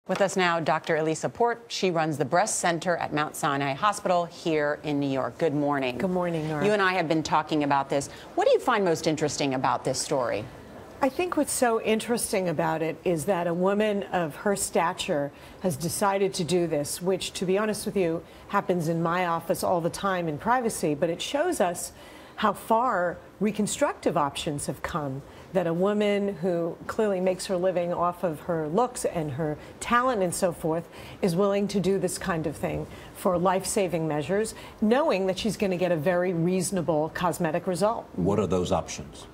With us now, Dr. Elisa Port. She runs the breast center at Mount Sinai Hospital here in New York. Good morning. Good morning, Nora. You and I have been talking about this. What do you find most interesting about this story? I think what's so interesting about it is that a woman of her stature has decided to do this, which, to be honest with you, happens in my office all the time in privacy, but it shows us how far reconstructive options have come, that a woman who clearly makes her living off of her looks and her talent and so forth is willing to do this kind of thing for life-saving measures, knowing that she's going to get a very reasonable cosmetic result. What are those options?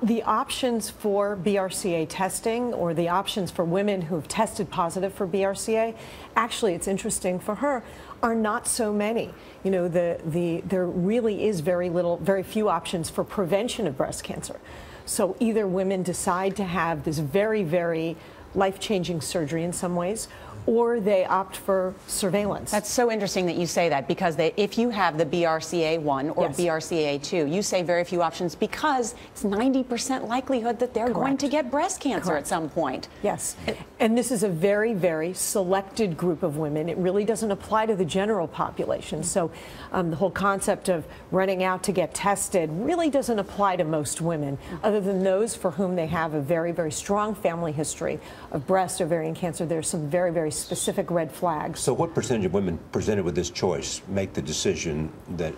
The options for BRCA testing, or the options for women who have tested positive for BRCA, actually, it's interesting for her, are not so many. You know, there really is very few options for prevention of breast cancer. So either women decide to have this very, very life-changing surgery in some ways, or they opt for surveillance. That's so interesting that you say that, because if you have the BRCA1 or Yes. BRCA2, you say very few options because it's 90% likelihood that they're going to get breast cancer at some point. Yes, and this is a very, very selected group of women. It really doesn't apply to the general population. So the whole concept of running out to get tested really doesn't apply to most women, other than those for whom they have a very, very strong family history of breast, ovarian cancer. There's some very, very specific red flags. So what percentage of women presented with this choice make the decision that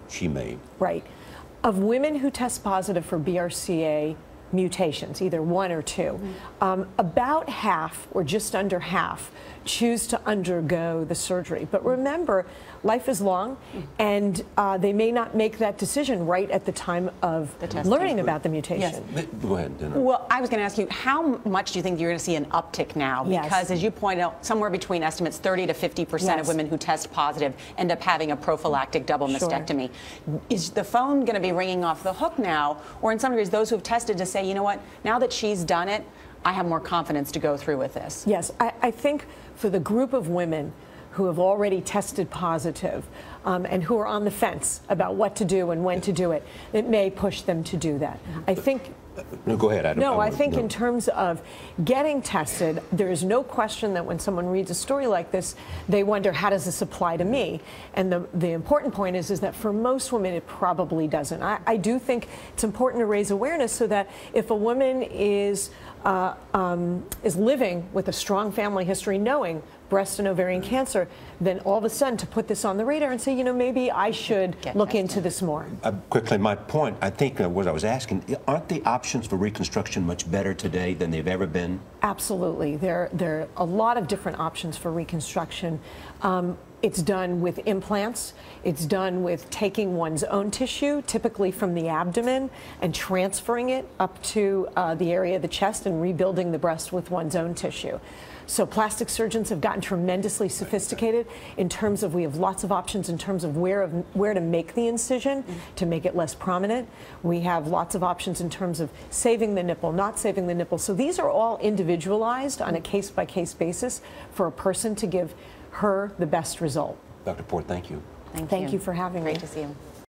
she made? Right. Of women who test positive for BRCA mutations, either one or two, about half, or just under half, choose to undergo the surgery. But remember, life is long, and they may not make that decision right at the time of learning about the mutation. Yes. Go ahead, Dana. Well, I was going to ask you, how much do you think you're going to see an uptick now? Because, as you point out, somewhere between estimates 30 to 50% of women who test positive end up having a prophylactic double mastectomy. Is the phone going to be ringing off the hook now, or in some degrees, those who have tested to say, you know what, now that she's done it, I have more confidence to go through with this? Yes, I think for the group of women who have already tested positive and who are on the fence about what to do and when to do it, it may push them to do that. I think. No, go ahead. I think in terms of getting tested, there is no question that when someone reads a story like this, they wonder, how does this apply to me? And the important point is that for most women, it probably doesn't. I do think it's important to raise awareness so that if a woman is living with a strong family history, knowing breast and ovarian cancer, then all of a sudden to put this on the radar and say, you know, maybe I should look into this more. Quickly, my point, I think what I was asking, aren't the options for reconstruction much better today than they've ever been? Absolutely. There are a lot of different options for reconstruction. It's done with implants. It's done with taking one's own tissue, typically from the abdomen, and transferring it up to the area of the chest and rebuilding the breast with one's own tissue. So plastic surgeons have gotten tremendously sophisticated in terms of, we have lots of options in terms of where to make the incision to make it less prominent. We have lots of options in terms of saving the nipple, not saving the nipple. So these are all individualized on a case-by-case basis for a person to give her the best result. Dr. Port, thank you. Thank you for having me. Great to see you.